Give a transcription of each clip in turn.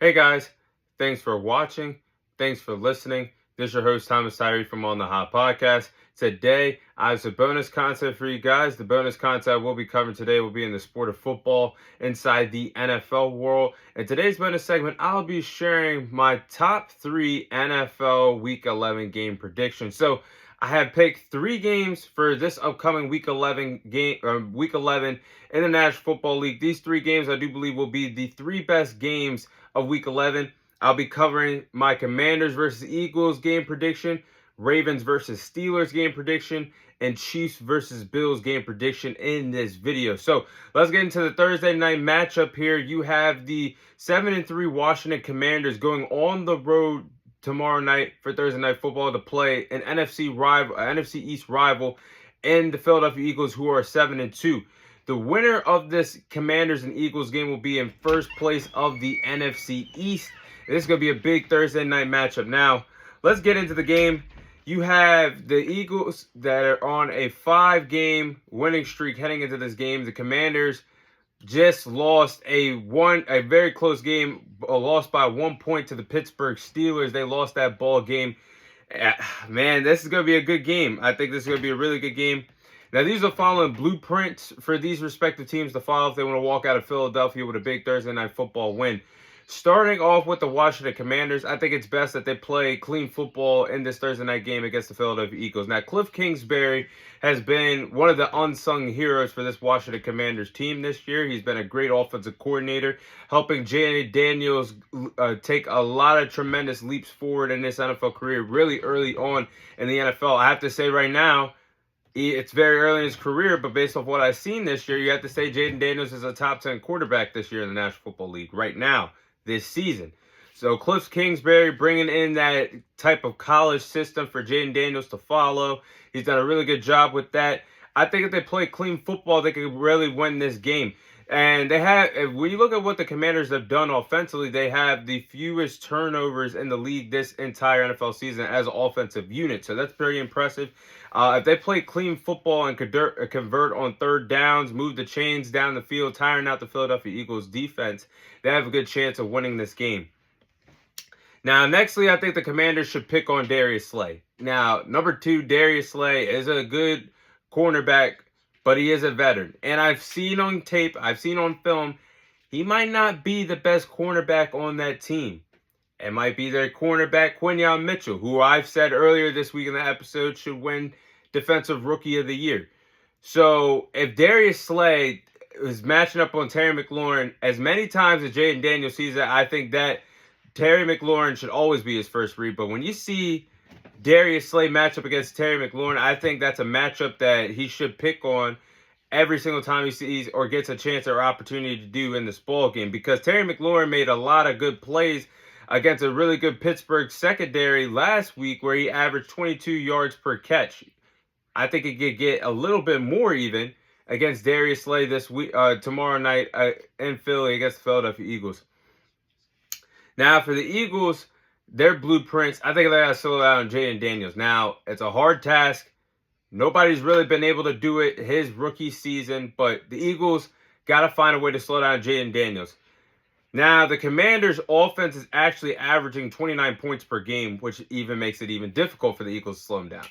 Hey guys, thanks for watching. Thanks for listening. This is your host Thomas Tyree from On the Hot Podcast. Today, I have some bonus content for you guys. The bonus content we'll be covering today will be in the sport of football inside the NFL world. In today's bonus segment, I'll be sharing my top 3 NFL Week 11 game predictions. So, I have picked 3 games for this upcoming Week 11 Week 11 in the National Football League. These 3 games I do believe will be the 3 best games of Week 11. I'll be covering my Commanders versus Eagles game prediction, Ravens versus Steelers game prediction, and Chiefs versus Bills game prediction in this video. So let's get into the Thursday night matchup here. You have the 7-3 Washington Commanders going on the road tomorrow night for Thursday Night Football to play an NFC East rival, and the Philadelphia Eagles, who are 7-2. The winner of this Commanders and Eagles game will be in first place of the NFC East. This is going to be a big Thursday night matchup. Now, let's get into the game. You have the Eagles that are on a 5-game winning streak heading into this game. The Commanders just lost a very close game, lost by 1 point to the Pittsburgh Steelers. They lost that ball game. Man, this is going to be a good game. I think this is going to be a really good game. Now, these are following blueprints for these respective teams to follow if they want to walk out of Philadelphia with a big Thursday Night Football win. Starting off with the Washington Commanders, I think it's best that they play clean football in this Thursday night game against the Philadelphia Eagles. Now, Cliff Kingsbury has been one of the unsung heroes for this Washington Commanders team this year. He's been a great offensive coordinator, helping Jayden Daniels take a lot of tremendous leaps forward in his NFL career really early on in the NFL. I have to say right now, it's very early in his career, but based off what I've seen this year, you have to say Jayden Daniels is a top 10 quarterback this year in the National Football League right now, this season. So Cliff Kingsbury bringing in that type of college system for Jayden Daniels to follow. He's done a really good job with that. I think if they play clean football, they could really win this game. And they have, when you look at what the Commanders have done offensively, they have the fewest turnovers in the league this entire NFL season as an offensive unit. So that's pretty impressive. If they play clean football and convert on third downs, move the chains down the field, tiring out the Philadelphia Eagles defense, they have a good chance of winning this game. Now, nextly, I think the Commanders should pick on Darius Slay. Now, number 2, Darius Slay is a good cornerback, but he is a veteran. And I've seen on tape, I've seen on film, he might not be the best cornerback on that team. It might be their cornerback, Quinyon Mitchell, who I've said earlier this week in the episode should win Defensive Rookie of the Year. So if Darius Slay is matching up on Terry McLaurin as many times as Jayden Daniels sees it, I think that Terry McLaurin should always be his first read. But when you see Darius Slay match up against Terry McLaurin, I think that's a matchup that he should pick on every single time he sees or gets a chance or opportunity to do in this ball game, because Terry McLaurin made a lot of good plays against a really good Pittsburgh secondary last week where he averaged 22 yards per catch. I think he could get a little bit more even against Darius Slay this week, tomorrow night in Philly against the Philadelphia Eagles. Now, for the Eagles, their blueprints, I think they got to slow down Jayden Daniels. Now, it's a hard task. Nobody's really been able to do it his rookie season, but the Eagles got to find a way to slow down Jayden Daniels. Now, the Commanders' offense is actually averaging 29 points per game, which even makes it even difficult for the Eagles to slow them down.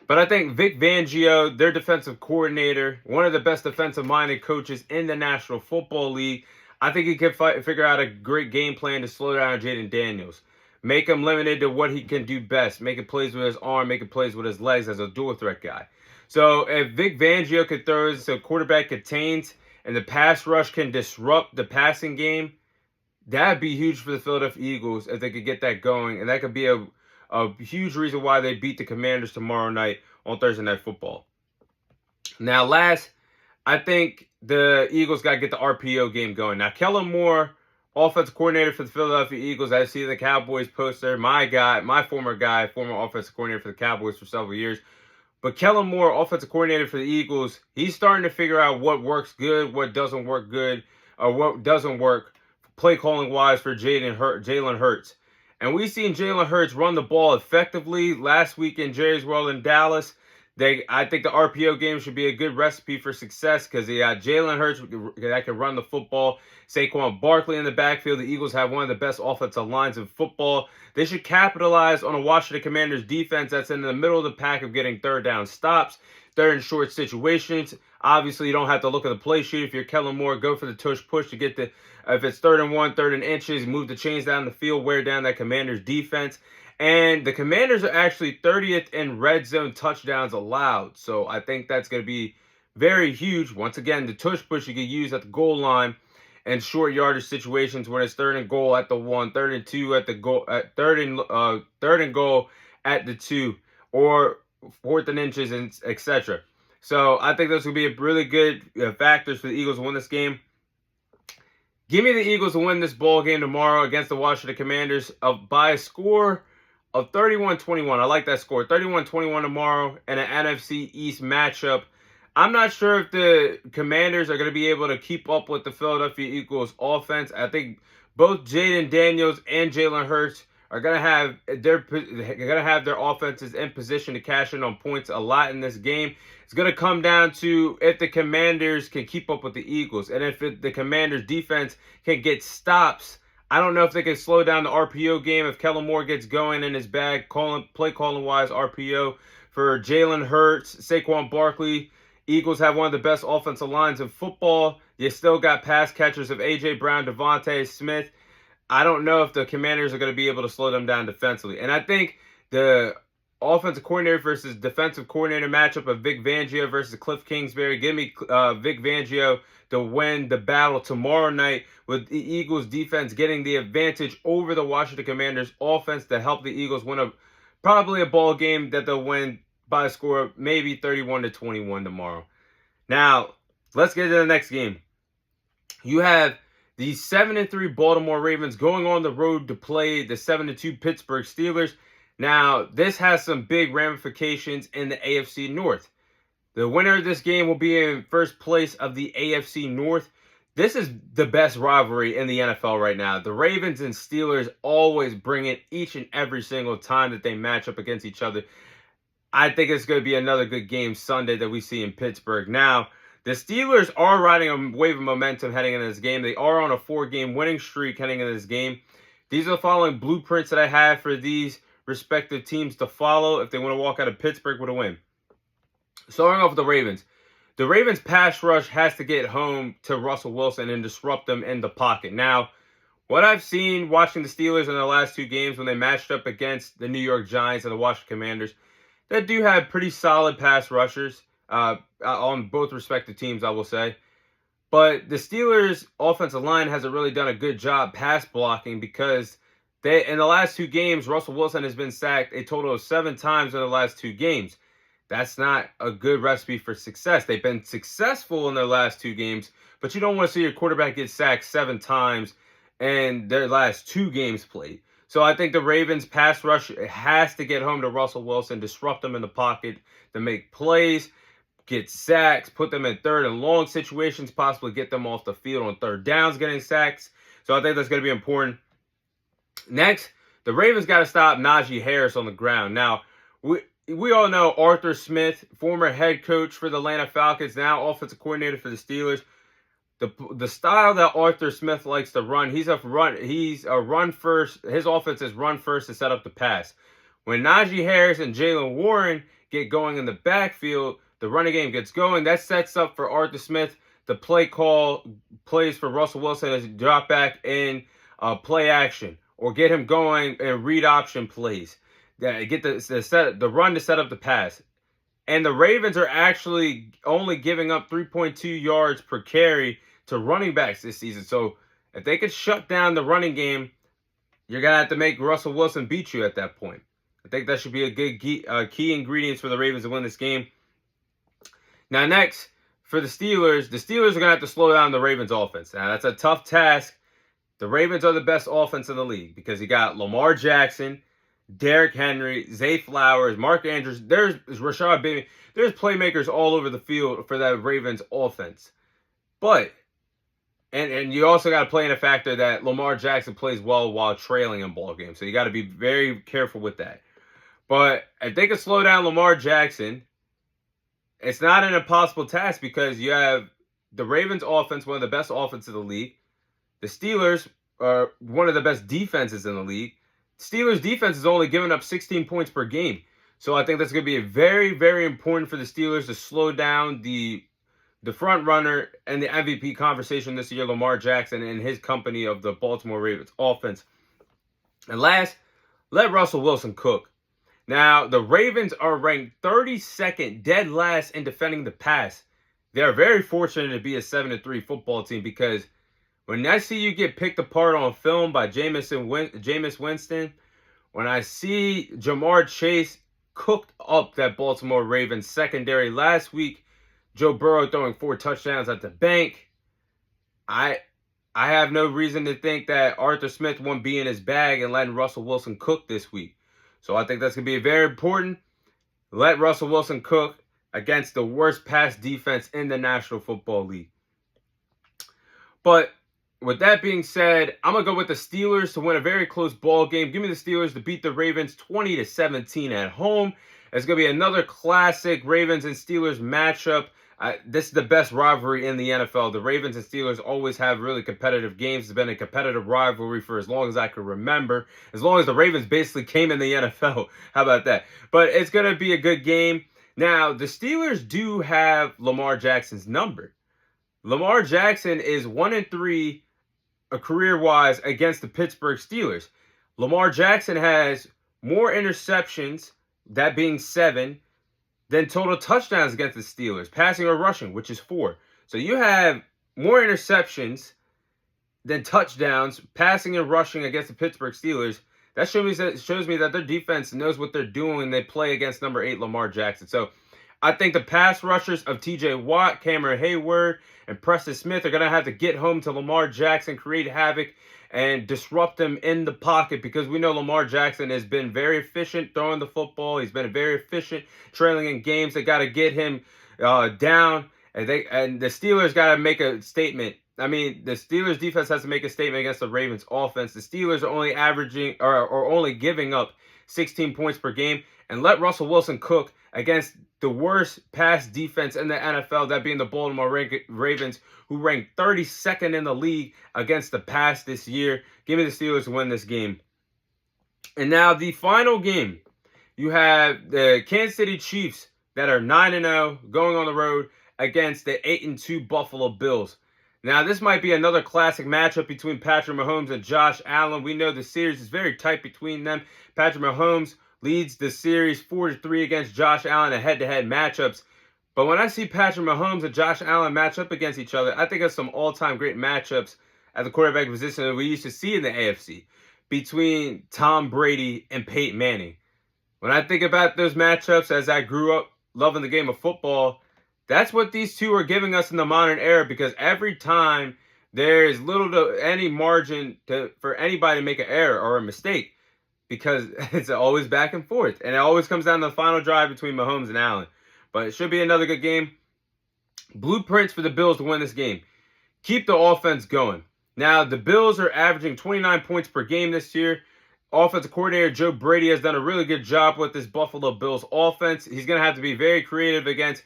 But I think Vic Fangio, their defensive coordinator, one of the best defensive-minded coaches in the National Football League, I think he can figure out a great game plan to slow down Jayden Daniels. Make him limited to what he can do best. Making plays with his arm, making plays with his legs as a dual threat guy. So if Vic Fangio could throw it so quarterback contains and the pass rush can disrupt the passing game, that'd be huge for the Philadelphia Eagles if they could get that going. And that could be a huge reason why they beat the Commanders tomorrow night on Thursday Night Football. Now, last, I think the Eagles got to get the RPO game going. Now, Kellen Moore, offensive coordinator for the Philadelphia Eagles. I see the Cowboys poster. My former offensive coordinator for the Cowboys for several years. But Kellen Moore, offensive coordinator for the Eagles, he's starting to figure out what works good, what doesn't work good, or what doesn't work play calling wise for Jalen Hurts. And we've seen Jalen Hurts run the ball effectively last week in Jerry's World in Dallas. I think the RPO game should be a good recipe for success because they got Jalen Hurts that can run the football. Saquon Barkley in the backfield. The Eagles have one of the best offensive lines in football. They should capitalize on a Washington Commanders defense that's in the middle of the pack of getting third down stops, third and short situations. Obviously, you don't have to look at the play sheet. If you're Kellen Moore, go for the tush push to get if it's 3rd and 1, 3rd and inches, move the chains down the field, wear down that Commanders defense. And the Commanders are actually 30th in red zone touchdowns allowed. So I think that's going to be very huge. Once again, the tush push you can use at the goal line and short yardage situations when it's 3rd and goal at the 1, 3rd and 2 at the goal, at 3rd and goal at the 2, or 4th and inches, and etc. So I think those will be a really good factors for the Eagles to win this game. Give me the Eagles to win this ball game tomorrow against the Washington Commanders by a score of 31-21. I like that score. 31-21 tomorrow in an NFC East matchup. I'm not sure if the Commanders are going to be able to keep up with the Philadelphia Eagles offense. I think both Jayden Daniels and Jalen Hurts are going to have their offenses in position to cash in on points a lot in this game. It's going to come down to if the Commanders can keep up with the Eagles, and if the Commanders defense can get stops. I don't know if they can slow down the RPO game if Kellen Moore gets going in his bag, play calling wise RPO for Jalen Hurts, Saquon Barkley. Eagles have one of the best offensive lines in football. You still got pass catchers of A.J. Brown, Devontae Smith. I don't know if the Commanders are going to be able to slow them down defensively. And I think the offensive coordinator versus defensive coordinator matchup of Vic Fangio versus Cliff Kingsbury. Give me Vic Fangio to win the battle tomorrow night, with the Eagles defense getting the advantage over the Washington Commanders offense to help the Eagles win probably a ball game that they'll win by a score of maybe 31-21 tomorrow. Now, let's get to the next game. You have the 7-3 Baltimore Ravens going on the road to play the 7-2 Pittsburgh Steelers. Now, this has some big ramifications in the AFC North. The winner of this game will be in first place of the AFC North. This is the best rivalry in the NFL right now. The Ravens and Steelers always bring it each and every single time that they match up against each other. I think it's going to be another good game Sunday that we see in Pittsburgh. Now, the Steelers are riding a wave of momentum heading into this game. They are on a 4-game winning streak heading into this game. These are the following blueprints that I have for these respective teams to follow if they want to walk out of Pittsburgh with a win. Starting off with the Ravens. The Ravens pass rush has to get home to Russell Wilson and disrupt them in the pocket. Now, what I've seen watching the Steelers in the last 2 games when they matched up against the New York Giants and the Washington Commanders, that do have pretty solid pass rushers on both respective teams, I will say. But the Steelers' offensive line hasn't really done a good job pass blocking because in the last 2 games, Russell Wilson has been sacked a total of 7 times in the last 2 games. That's not a good recipe for success. They've been successful in their last 2 games, but you don't want to see your quarterback get sacked 7 times in their last 2 games played. So I think the Ravens pass rush has to get home to Russell Wilson, disrupt them in the pocket to make plays, get sacks, put them in 3rd and long situations, possibly get them off the field on 3rd downs getting sacks. So I think that's going to be important. Next, the Ravens got to stop Najee Harris on the ground. Now, we all know Arthur Smith, former head coach for the Atlanta Falcons, now offensive coordinator for the Steelers. The style that Arthur Smith likes to run, he's a run first. His offense is run first to set up the pass. When Najee Harris and Jaylen Warren get going in the backfield, the running game gets going. That sets up for Arthur Smith to plays for Russell Wilson as he drop back in play action, or get him going in read option plays. Get the run to set up the pass. And the Ravens are actually only giving up 3.2 yards per carry to running backs this season. So if they could shut down the running game, you're going to have to make Russell Wilson beat you at that point. I think that should be a good key ingredients for the Ravens to win this game. Now next, for the Steelers are going to have to slow down the Ravens offense. Now that's a tough task. The Ravens are the best offense in the league because you got Lamar Jackson, Derrick Henry, Zay Flowers, Mark Andrews. There's Rashad Bateman. There's playmakers all over the field for that Ravens offense. But, and you also got to play in a factor that Lamar Jackson plays well while trailing in ball games. So you got to be very careful with that. But if they can slow down Lamar Jackson, it's not an impossible task because you have the Ravens offense, one of the best offenses in the league. The Steelers are one of the best defenses in the league. Steelers defense is only giving up 16 points per game. So I think that's going to be very, very important for the Steelers to slow down the front runner and the MVP conversation this year, Lamar Jackson and his company of the Baltimore Ravens offense. And last, let Russell Wilson cook. Now, the Ravens are ranked 32nd, dead last in defending the pass. They are very fortunate to be a 7-3 football team because when I see you get picked apart on film by Jameis Winston, when I see Jamar Chase cooked up that Baltimore Ravens secondary last week, Joe Burrow throwing 4 touchdowns at the bank, I have no reason to think that Arthur Smith won't be in his bag and letting Russell Wilson cook this week. So I think that's going to be very important. Let Russell Wilson cook against the worst pass defense in the National Football League. But with that being said, I'm going to go with the Steelers to win a very close ball game. Give me the Steelers to beat the Ravens 20-17 at home. It's going to be another classic Ravens and Steelers matchup. This is the best rivalry in the NFL. The Ravens and Steelers always have really competitive games. It's been a competitive rivalry for as long as I can remember. As long as the Ravens basically came in the NFL. How about that? But it's going to be a good game. Now, the Steelers do have Lamar Jackson's number. Lamar Jackson is 1-3 career-wise against the Pittsburgh Steelers. Lamar Jackson has more interceptions, that being 7, than total touchdowns against the Steelers, passing or rushing, which is 4. So you have more interceptions than touchdowns, passing and rushing against the Pittsburgh Steelers. That shows me that their defense knows what they're doing when they play against number 8 Lamar Jackson. So I think the pass rushers of T.J. Watt, Cameron Hayward, and Preston Smith are going to have to get home to Lamar Jackson, create havoc, and disrupt him in the pocket because we know Lamar Jackson has been very efficient throwing the football. He's been very efficient trailing in games. They got to get him down, and the Steelers got to make a statement. I mean, the Steelers defense has to make a statement against the Ravens offense. The Steelers are only averaging or only giving up 16 points per game, and let Russell Wilson cook against the worst pass defense in the NFL, that being the Baltimore Ravens, who ranked 32nd in the league against the pass this year. Give me the Steelers to win this game. And now the final game, you have the Kansas City Chiefs that are 9-0 going on the road against the 8-2 Buffalo Bills. Now, this might be another classic matchup between Patrick Mahomes and Josh Allen. We know the series is very tight between them. Patrick Mahomes leads the series 4-3 against Josh Allen in head-to-head matchups. But when I see Patrick Mahomes and Josh Allen match up against each other, I think of some all-time great matchups at the quarterback position that we used to see in the AFC between Tom Brady and Peyton Manning. When I think about those matchups as I grew up loving the game of football, that's what these two are giving us in the modern era, because every time there is little to any margin for anybody to make an error or a mistake, because it's always back and forth. And it always comes down to the final drive between Mahomes and Allen. But it should be another good game. Blueprints for the Bills to win this game. Keep the offense going. Now, the Bills are averaging 29 points per game this year. Offensive coordinator Joe Brady has done a really good job with this Buffalo Bills offense. He's going to have to be very creative against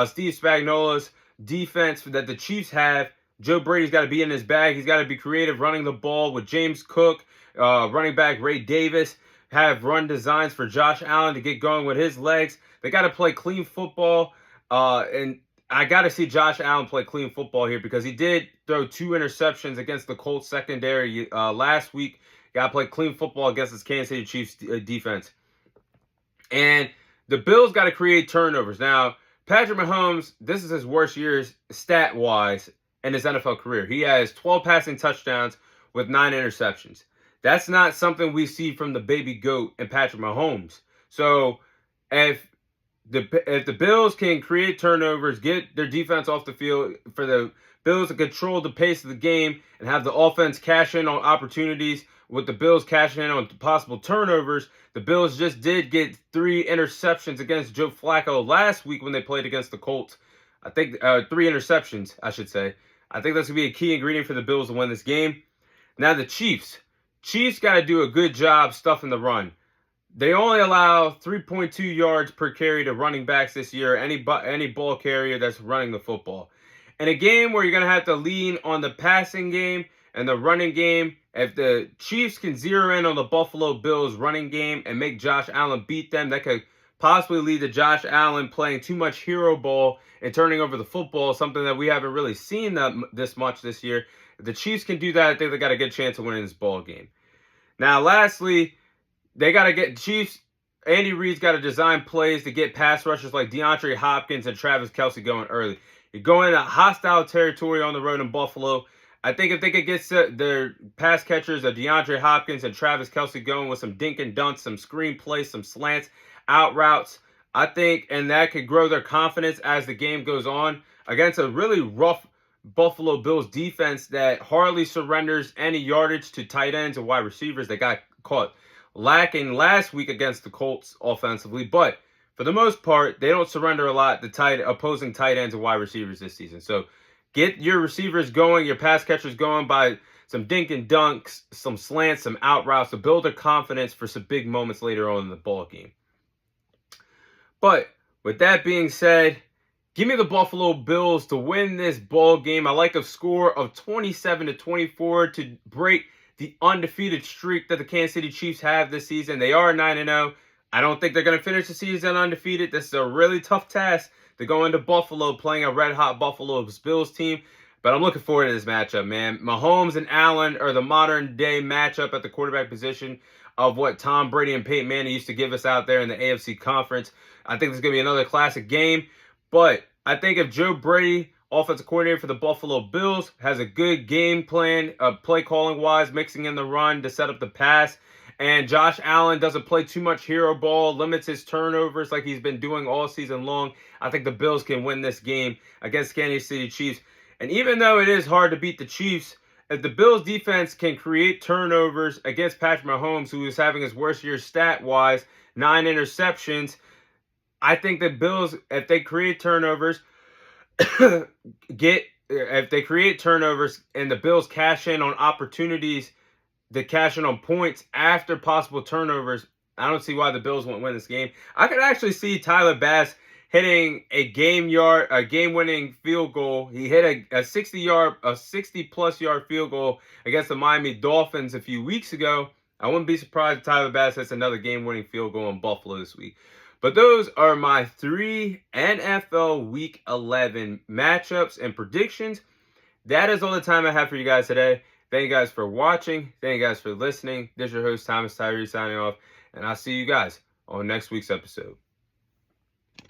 Steve Spagnuolo's defense that the Chiefs have. Joe Brady's got to be in his bag. He's got to be creative running the ball with James Cook, running back Ray Davis, have run designs for Josh Allen to get going with his legs. They got to play clean football, and I got to see Josh Allen play clean football here because he did throw 2 interceptions against the Colts secondary last week. Got to play clean football against this Kansas City Chiefs defense. And the Bills got to create turnovers. Now, Patrick Mahomes, this is his worst year stat-wise in his NFL career. He has 12 passing touchdowns with 9 interceptions. That's not something we see from the baby goat and Patrick Mahomes. So if the Bills can create turnovers, get their defense off the field, for the Bills to control the pace of the game and have the offense cash in on opportunities, with the Bills cashing in on possible turnovers, the Bills just did get 3 interceptions against Joe Flacco last week when they played against the Colts. I think 3 interceptions, I should say. I think that's going to be a key ingredient for the Bills to win this game. Now the Chiefs. Chiefs got to do a good job stuffing the run. They only allow 3.2 yards per carry to running backs this year, any ball carrier that's running the football. In a game where you're going to have to lean on the passing game and the running game, if the Chiefs can zero in on the Buffalo Bills running game and make Josh Allen beat them, that could possibly lead to Josh Allen playing too much hero ball and turning over the football, something that we haven't really seen this much this year. If the Chiefs can do that, I think they got a good chance of winning this ball game. Now, lastly, they got to get Chiefs. Andy Reid's got to design plays to get pass rushers like DeAndre Hopkins and Travis Kelce going early. You're going into hostile territory on the road in Buffalo. I think if they could get their pass catchers of DeAndre Hopkins and Travis Kelce going with some dink and dunks, some screen plays, some slants, out routes, I think, and that could grow their confidence as the game goes on against a really rough Buffalo Bills defense that hardly surrenders any yardage to tight ends and wide receivers. They got caught lacking last week against the Colts offensively, but for the most part, they don't surrender a lot to opposing tight ends and wide receivers this season. So get your receivers going, your pass catchers going by some dink and dunks, some slants, some out routes to build their confidence for some big moments later on in the ball game. But with that being said, give me the Buffalo Bills to win this ball game. I like a score of 27-24 to break the undefeated streak that the Kansas City Chiefs have this season. They are 9-0. I don't think they're going to finish the season undefeated. This is a really tough task to go into Buffalo playing a red-hot Buffalo Bills team. But I'm looking forward to this matchup, man. Mahomes and Allen are the modern-day matchup at the quarterback position of what Tom Brady and Peyton Manning used to give us out there in the AFC Conference. I think this is going to be another classic game. But I think if Joe Brady, offensive coordinator for the Buffalo Bills, has a good game plan, play calling wise, mixing in the run to set up the pass, and Josh Allen doesn't play too much hero ball, limits his turnovers like he's been doing all season long, I think the Bills can win this game against Kansas City Chiefs. And even though it is hard to beat the Chiefs, if the Bills defense can create turnovers against Patrick Mahomes, who is having his worst year stat-wise, 9 interceptions, I think the Bills, if they create turnovers, and the Bills cash in on opportunities to cash in on points after possible turnovers, I don't see why the Bills won't win this game. I could actually see Tyler Bass hitting a game-winning field goal. He hit a 60-plus yard field goal against the Miami Dolphins a few weeks ago. I wouldn't be surprised if Tyler Bass hits another game-winning field goal in Buffalo this week. But those are my 3 NFL Week 11 matchups and predictions. That is all the time I have for you guys today. Thank you guys for watching. Thank you guys for listening. This is your host, Thomas Tyree, signing off. And I'll see you guys on next week's episode.